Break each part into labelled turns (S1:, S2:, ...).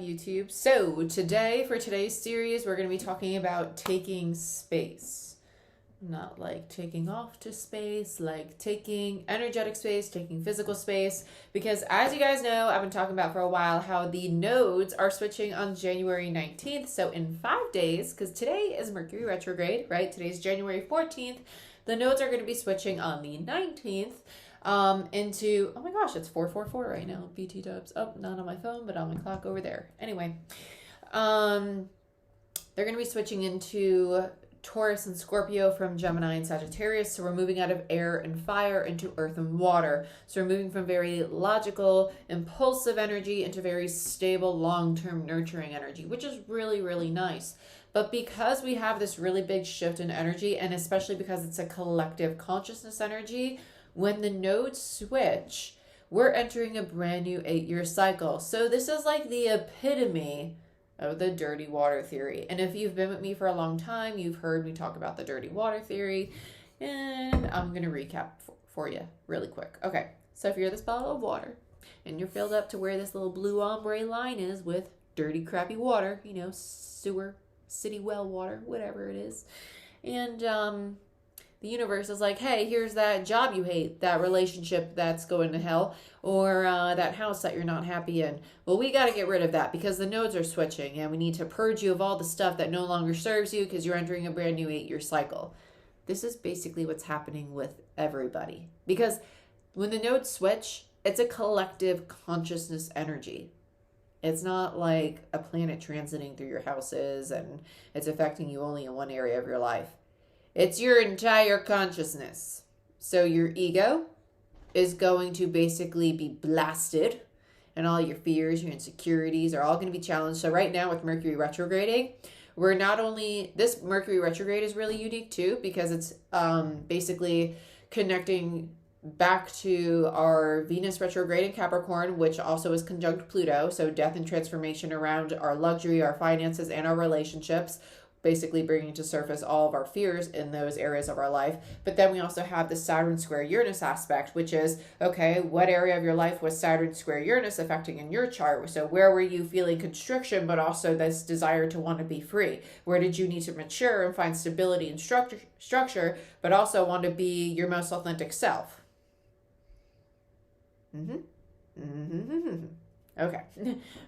S1: YouTube? So today, for today's series, we're going to be talking about taking space. Not like taking off to space, like taking energetic space, taking physical space. Because as you guys know, I've been talking about for a while how the nodes are switching on January 19th. So in 5 days, because today is Mercury Retrograde, right? Today's January 14th. The nodes are going to be switching on the 19th. Into, oh my gosh, it's 4:44 right now, BT dubs. Oh, not on my phone, but on my clock over there. Anyway, they're going to be switching into Taurus and Scorpio from Gemini and Sagittarius. So we're moving out of air and fire into earth and water. So we're moving from very logical, impulsive energy into very stable, long-term nurturing energy, which is really, really nice. But because we have this really big shift in energy, and especially because it's a collective consciousness energy, when the nodes switch, we're entering a brand new 8-year cycle. So this is like the epitome of the dirty water theory. And if you've been with me for a long time, you've heard me talk about the dirty water theory. And I'm going to recap for you really quick. Okay, so if you're this bottle of water and you're filled up to where this little blue ombre line is with dirty, crappy water, you know, sewer, city well water, whatever it is. And, the universe is like, hey, here's that job you hate, that relationship that's going to hell, or that house that you're not happy in. Well, we got to get rid of that because the nodes are switching and we need to purge you of all the stuff that no longer serves you because you're entering a brand new 8-year cycle. This is basically what's happening with everybody. Because when the nodes switch, it's a collective consciousness energy. It's not like a planet transiting through your houses and it's affecting you only in one area of your life. It's your entire consciousness. So your ego is going to basically be blasted and all your fears, your insecurities are all going to be challenged. So right now with Mercury retrograding, we're not only, this Mercury retrograde is really unique too because it's basically connecting back to our Venus retrograde in Capricorn, which also is conjunct Pluto. So death and transformation around our luxury, our finances, and our relationships, basically bringing to surface all of our fears in those areas of our life. But then we also have the Saturn square Uranus aspect, which is, okay, what area of your life was Saturn square Uranus affecting in your chart? So where were you feeling constriction, but also this desire to want to be free? Where did you need to mature and find stability and structure, but also want to be your most authentic self? Okay,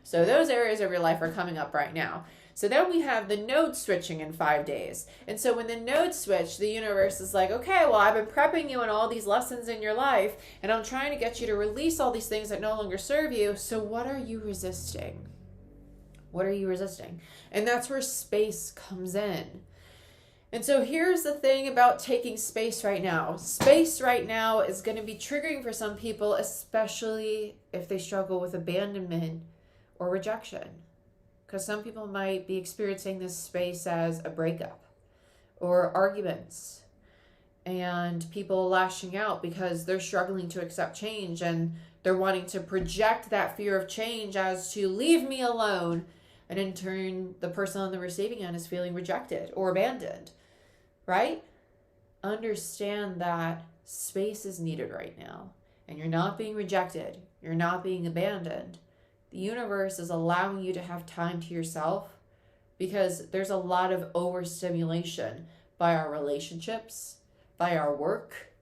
S1: so those areas of your life are coming up right now. So then we have the nodes switching in 5 days. And so when the nodes switch, the universe is like, okay, well, I've been prepping you on all these lessons in your life, and I'm trying to get you to release all these things that no longer serve you. So what are you resisting? What are you resisting? And that's where space comes in. And so here's the thing about taking space right now. Space right now is going to be triggering for some people, especially if they struggle with abandonment or rejection. Because some people might be experiencing this space as a breakup or arguments and people lashing out because they're struggling to accept change and they're wanting to project that fear of change as to leave me alone. And in turn, the person on the receiving end is feeling rejected or abandoned, right? Understand that space is needed right now and you're not being rejected. You're not being abandoned. The universe is allowing you to have time to yourself because there's a lot of overstimulation by our relationships, by our work,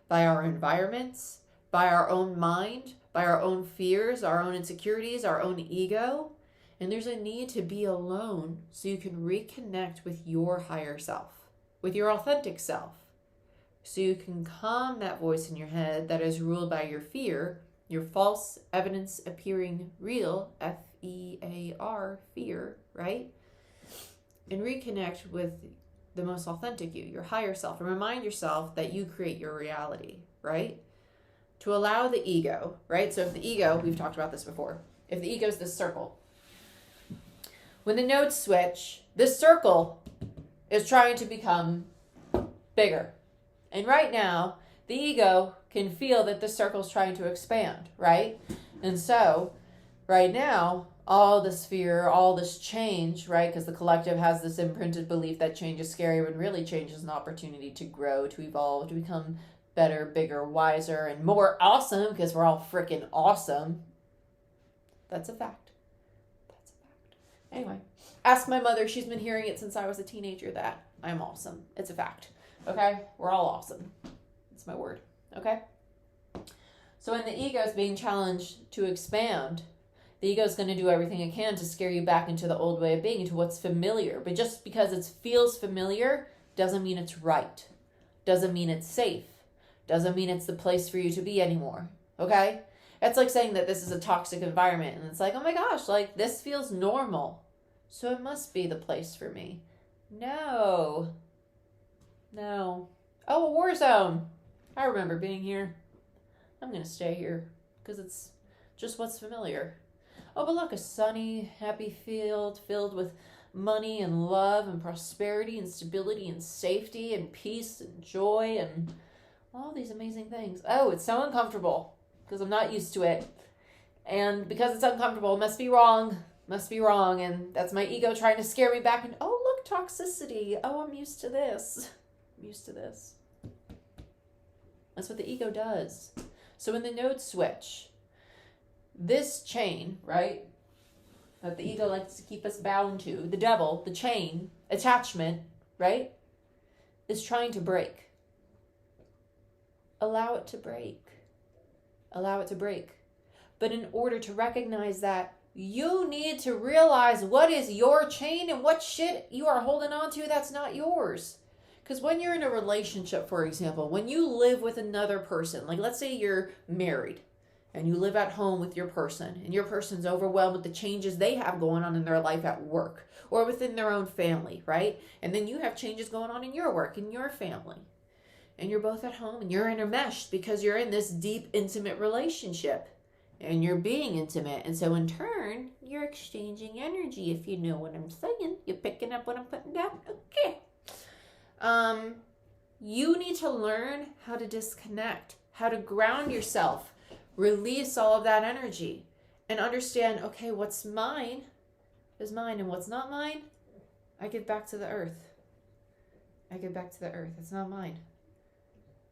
S1: by our environments, by our own mind, by our own fears, our own insecurities, our own ego. And there's a need to be alone so you can reconnect with your higher self, with your authentic self. So you can calm that voice in your head that is ruled by your fear, your false evidence appearing real, F-E-A-R, fear, right? And reconnect with the most authentic you, your higher self, and remind yourself that you create your reality, right? To allow the ego, right? So if the ego, we've talked about this before, if the ego is this circle, when the nodes switch, this circle is trying to become bigger. And right now, the ego can feel that the circle's trying to expand, right? And so, right now, all this fear, all this change, right? Because the collective has this imprinted belief that change is scary when really change is an opportunity to grow, to evolve, to become better, bigger, wiser, and more awesome because we're all freaking awesome. That's a fact. That's a fact. Anyway, ask my mother. She's been hearing it since I was a teenager that I'm awesome. It's a fact. Okay? We're all awesome. It's my word. Okay? So when the ego is being challenged to expand, the ego is going to do everything it can to scare you back into the old way of being, into what's familiar. But just because it feels familiar doesn't mean it's right. Doesn't mean it's safe. Doesn't mean it's the place for you to be anymore. Okay? It's like saying that this is a toxic environment, and it's like, oh my gosh, like this feels normal, so it must be the place for me. No. Oh, a war zone. I remember being here. I'm going to stay here because it's just what's familiar. Oh, but look, a sunny, happy field filled with money and love and prosperity and stability and safety and peace and joy and all these amazing things. Oh, it's so uncomfortable because I'm not used to it. And because it's uncomfortable, it must be wrong. And that's my ego trying to scare me back. And oh, look, toxicity. Oh, I'm used to this. That's what the ego does. So when the nodes switch, this chain, right, that the ego likes to keep us bound to, the devil, the chain, attachment, right, is trying to break. Allow it to break. But in order to recognize that, you need to realize what is your chain and what shit you are holding on to that's not yours. Because when you're in a relationship, for example, when you live with another person, like let's say you're married and you live at home with your person and your person's overwhelmed with the changes they have going on in their life at work or within their own family, right? And then you have changes going on in your work, in your family. And you're both at home and you're intermeshed because you're in this deep, intimate relationship. And you're being intimate. And so in turn, you're exchanging energy, if you know what I'm saying. You're picking up what I'm putting down? Okay. You need to learn how to disconnect, how to ground yourself, release all of that energy, and understand, okay, what's mine is mine, and what's not mine, I give back to the earth. It's not mine.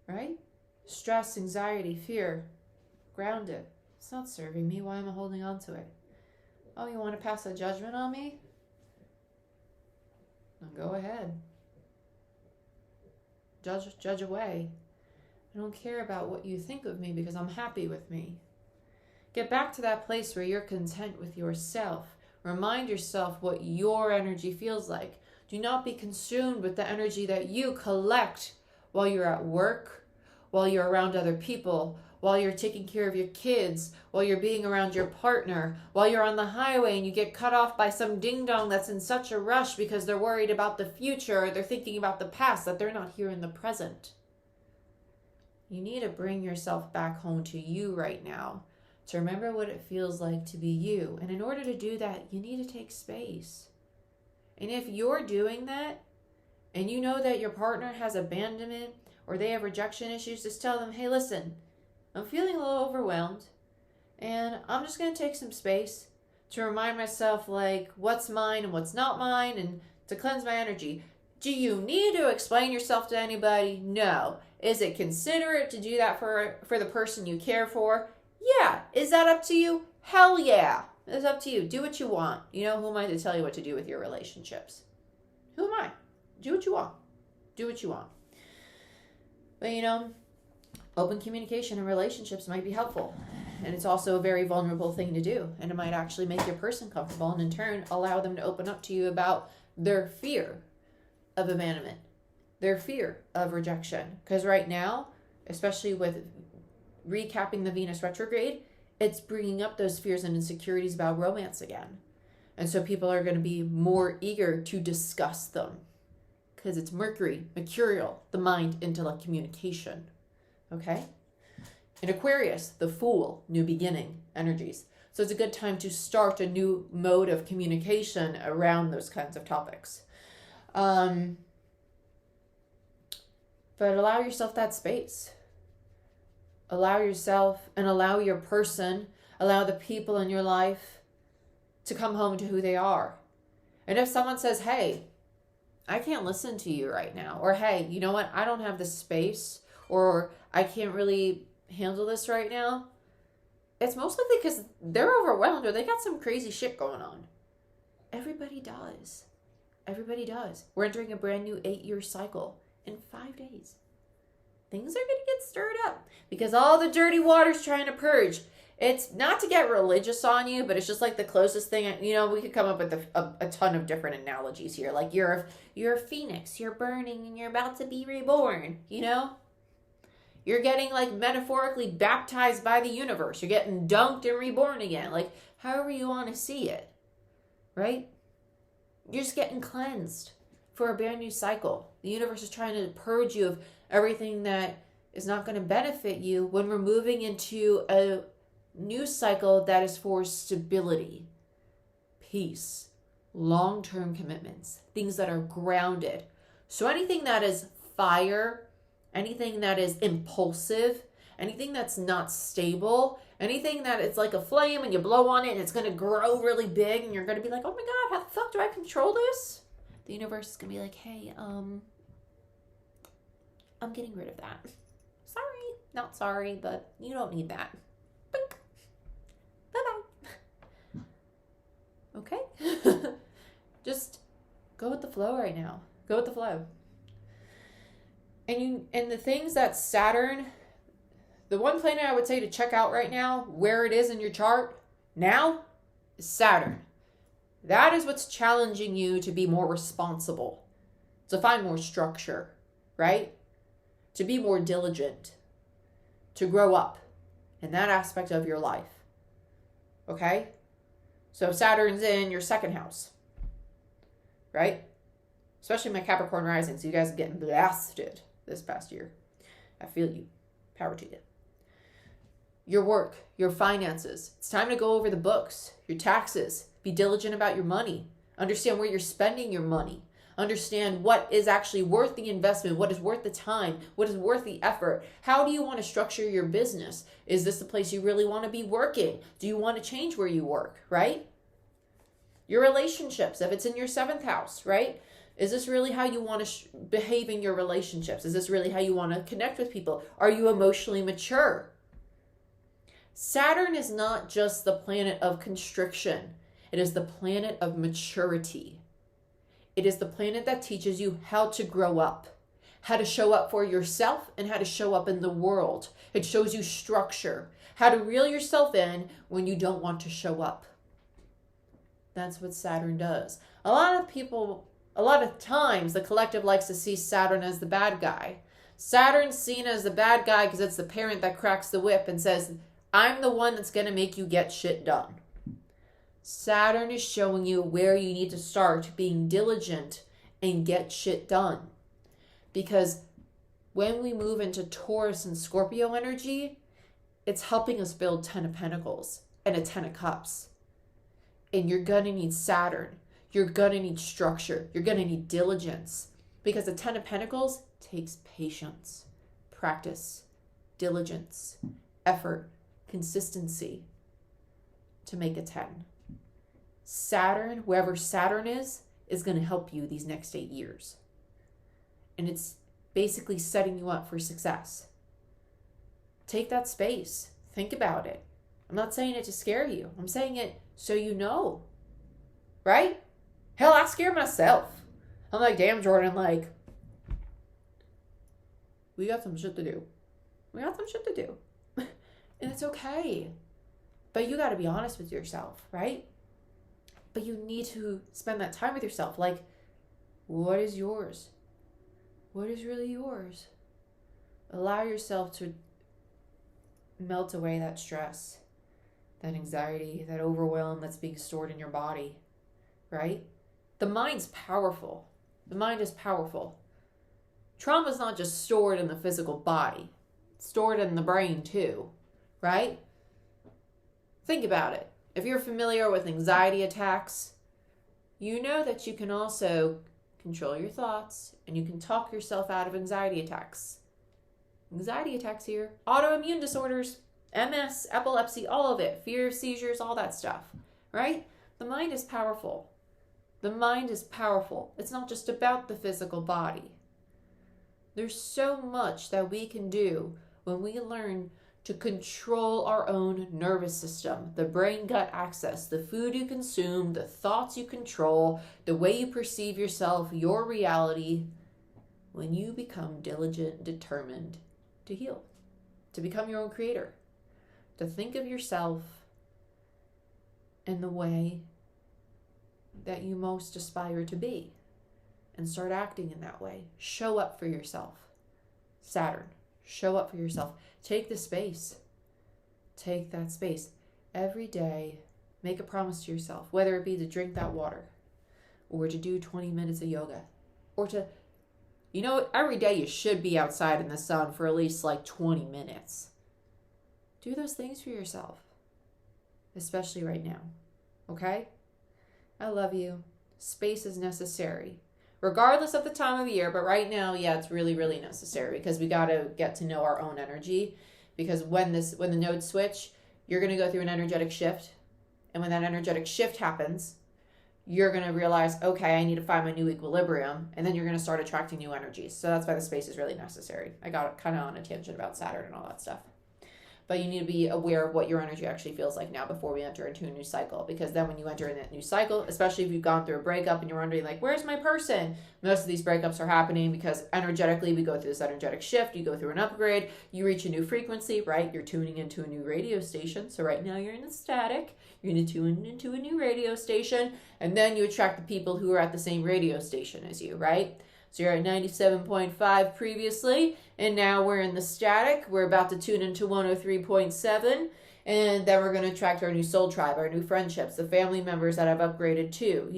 S1: Right? Stress, anxiety, fear, ground it. It's not serving me. Why am I holding on to it? Oh, you want to pass a judgment on me? Then go ahead. Judge away. I don't care about what you think of me because I'm happy with me. Get back to that place where you're content with yourself. Remind yourself what your energy feels like. Do not be consumed with the energy that you collect while you're at work, while you're around other people, while you're taking care of your kids, while you're being around your partner, while you're on the highway and you get cut off by some ding-dong that's in such a rush because they're worried about the future, or they're thinking about the past, that they're not here in the present. You need to bring yourself back home to you right now, to remember what it feels like to be you. And in order to do that, you need to take space. And if you're doing that, and you know that your partner has abandonment or they have rejection issues, just tell them, hey, listen, I'm feeling a little overwhelmed, and I'm just going to take some space to remind myself, like, what's mine and what's not mine, and to cleanse my energy. Do you need to explain yourself to anybody? No. Is it considerate to do that for the person you care for? Yeah. Is that up to you? Hell yeah. It's up to you. Do what you want. You know, who am I to tell you what to do with your relationships? Who am I? Do what you want. But, you know, open communication in relationships might be helpful. And it's also a very vulnerable thing to do. And it might actually make your person comfortable and in turn allow them to open up to you about their fear of abandonment, their fear of rejection. Because right now, especially with recapping the Venus retrograde, it's bringing up those fears and insecurities about romance again. And so people are going to be more eager to discuss them because it's Mercury, mercurial, the mind, intellect, communication. Okay? In Aquarius, the Fool, new beginning energies. So it's a good time to start a new mode of communication around those kinds of topics. But allow yourself that space. Allow yourself and allow your person, allow the people in your life to come home to who they are. And if someone says, hey, I can't listen to you right now, or hey, you know what, I don't have the space, or I can't really handle this right now, it's most likely because they're overwhelmed or they got some crazy shit going on. Everybody does. Everybody does. We're entering a brand new 8-year cycle in 5 days. Things are going to get stirred up because all the dirty water's trying to purge. It's not to get religious on you, but it's just like the closest thing. You know, we could come up with a ton of different analogies here. Like you're a phoenix, you're burning and you're about to be reborn, you know? You're getting like metaphorically baptized by the universe. You're getting dunked and reborn again. Like however you want to see it, right? You're just getting cleansed for a brand new cycle. The universe is trying to purge you of everything that is not going to benefit you when we're moving into a new cycle that is for stability, peace, long-term commitments, things that are grounded. So anything that is fire, anything that is impulsive, anything that's not stable, anything that it's like a flame and you blow on it and it's going to grow really big and you're going to be like, oh my God, how the fuck do I control this? The universe is going to be like, hey, I'm getting rid of that. Sorry, not sorry, but you don't need that. Bink. Bye-bye. Okay? Just go with the flow right now. Go with the flow. And the things that Saturn, the one planet I would say to check out right now, where it is in your chart now, is Saturn. That is what's challenging you to be more responsible, to find more structure, right? To be more diligent, to grow up in that aspect of your life. Okay? So Saturn's in your second house, right? Especially my Capricorn rising, so you guys are getting blasted this past year. I feel you. Power to you. Your work, your finances. It's time to go over the books, your taxes. Be diligent about your money. Understand where you're spending your money. Understand what is actually worth the investment, what is worth the time, what is worth the effort. How do you want to structure your business? Is this the place you really want to be working? Do you want to change where you work, right? Your relationships, if it's in your 7th house, right? Is this really how you want to behave in your relationships? Is this really how you want to connect with people? Are you emotionally mature? Saturn is not just the planet of constriction. It is the planet of maturity. It is the planet that teaches you how to grow up, how to show up for yourself and how to show up in the world. It shows you structure, how to reel yourself in when you don't want to show up. That's what Saturn does. A lot of times, the collective likes to see Saturn as the bad guy. Saturn's seen as the bad guy because it's the parent that cracks the whip and says, I'm the one that's going to make you get shit done. Saturn is showing you where you need to start being diligent and get shit done. Because when we move into Taurus and Scorpio energy, it's helping us build 10 of Pentacles and a 10 of Cups. And you're going to need Saturn. You're going to need structure. You're going to need diligence. Because the 10 of Pentacles takes patience, practice, diligence, effort, consistency to make a 10. Saturn, wherever Saturn is going to help you these next 8 years. And it's basically setting you up for success. Take that space. Think about it. I'm not saying it to scare you. I'm saying it so you know. Right? Hell, I scare myself. I'm like, damn, Jordyn, like, we got some shit to do. We got some shit to do. And it's okay. But you got to be honest with yourself, right? But you need to spend that time with yourself. Like, what is yours? What is really yours? Allow yourself to melt away that stress, that anxiety, that overwhelm that's being stored in your body, right? The mind's powerful. The mind is powerful. Trauma is not just stored in the physical body. It's stored in the brain too, right? Think about it. If you're familiar with anxiety attacks, you know that you can also control your thoughts and you can talk yourself out of anxiety attacks. Anxiety attacks here, autoimmune disorders, MS, epilepsy, all of it, fear, seizures, all that stuff, right? The mind is powerful. The mind is powerful. It's not just about the physical body. There's so much that we can do when we learn to control our own nervous system, the brain-gut axis, the food you consume, the thoughts you control, the way you perceive yourself, your reality, when you become diligent, determined to heal, to become your own creator, to think of yourself in the way that you most aspire to be and start acting in that way. Show up for yourself. Saturn, show up for yourself. Take the space. Take that space. Every day, make a promise to yourself, whether it be to drink that water or to do 20 minutes of yoga or to, every day you should be outside in the sun for at least like 20 minutes. Do those things for yourself, especially right now. Okay? I love you. Space is necessary, regardless of the time of year. But right now, yeah, it's really, really necessary because we got to get to know our own energy. Because when the nodes switch, you're going to go through an energetic shift. And when that energetic shift happens, you're going to realize, okay, I need to find my new equilibrium. And then you're going to start attracting new energies. So that's why the space is really necessary. I got kind of on a tangent about Saturn and all that stuff. But you need to be aware of what your energy actually feels like now before we enter into a new cycle. Because then when you enter in that new cycle, especially if you've gone through a breakup and you're wondering, like, where's my person? Most of these breakups are happening because energetically we go through this energetic shift. You go through an upgrade. You reach a new frequency, right? You're tuning into a new radio station. So right now you're in the static. You're going to tune into a new radio station. And then you attract the people who are at the same radio station as you, right? So you're at 97.5 previously, and now we're in the static. We're about to tune into 103.7, and then we're going to attract our new soul tribe, our new friendships, the family members that have upgraded too,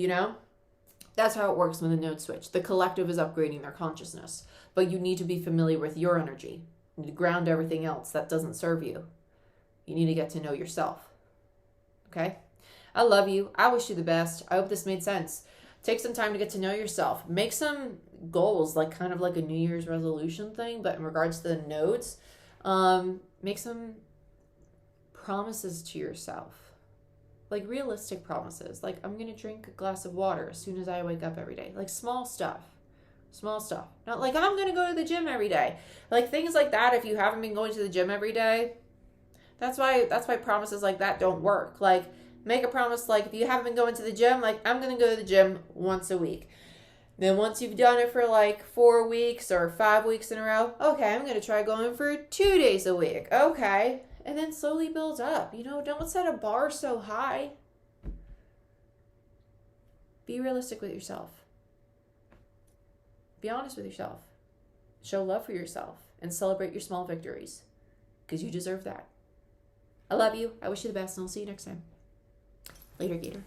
S1: That's how it works when the nodes switch. The collective is upgrading their consciousness, but you need to be familiar with your energy. You need to ground everything else that doesn't serve you. You need to get to know yourself, okay? I love you. I wish you the best. I hope this made sense. Take some time to get to know yourself. Make some goals, like kind of like a New Year's resolution thing, but in regards to the nodes, make some promises to yourself, like realistic promises. Like, I'm going to drink a glass of water as soon as I wake up every day. Like small stuff. Not like I'm going to go to the gym every day. Like things like that. If you haven't been going to the gym every day, that's why promises like that don't work. Like, make a promise, like if you haven't been going to the gym, like I'm going to go to the gym once a week. Then once you've done it for like 4 weeks or 5 weeks in a row, okay, I'm going to try going for 2 days a week. Okay. And then slowly build up. Don't set a bar so high. Be realistic with yourself. Be honest with yourself. Show love for yourself and celebrate your small victories because you deserve that. I love you. I wish you the best, and I'll see you next time. Later, Gator.